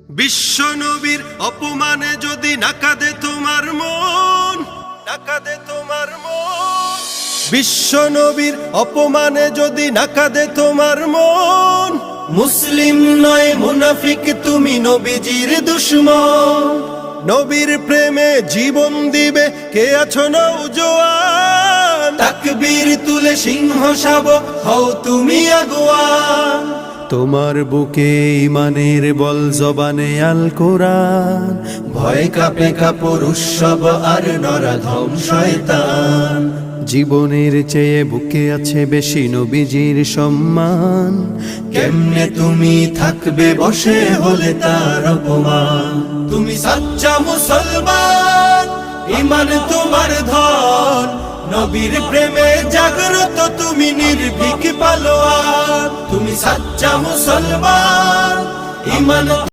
বিশ্ব নবীর অপমানে যদি না কাঁদে তোমার মন, না কাঁদে তোমার মন। বিশ্ব নবীর অপমানে যদি না কাঁদে তোমার মন, মুসলিম নয় মুনাফিক তুমি, নবীজির দুশমন। নবীর প্রেমে জীবন দিবে কে আছো নওজোয়ান, তাকবীর তুলে সিংহ শাবক হও তুমি আগুয়ান। তোমার বুকে ইমানের বল, জবানে আল কোরআন, ভয় কাঁপে কাপড় উৎসব আর নরাধম শয়তান। জীবনের চেয়ে বুকে আছে বেশি নবীজির সম্মান, কেমনে তুমি থাকবে বসে হলে তার অপমান। তুমি সাচ্চা মুসলমান, ইমান তোমার ধন, নবীর প্রেমে জাগ্রত তুমি নির্ভীক পালোয়ান। তুমি সাচ্চা মুসলমান, ইমান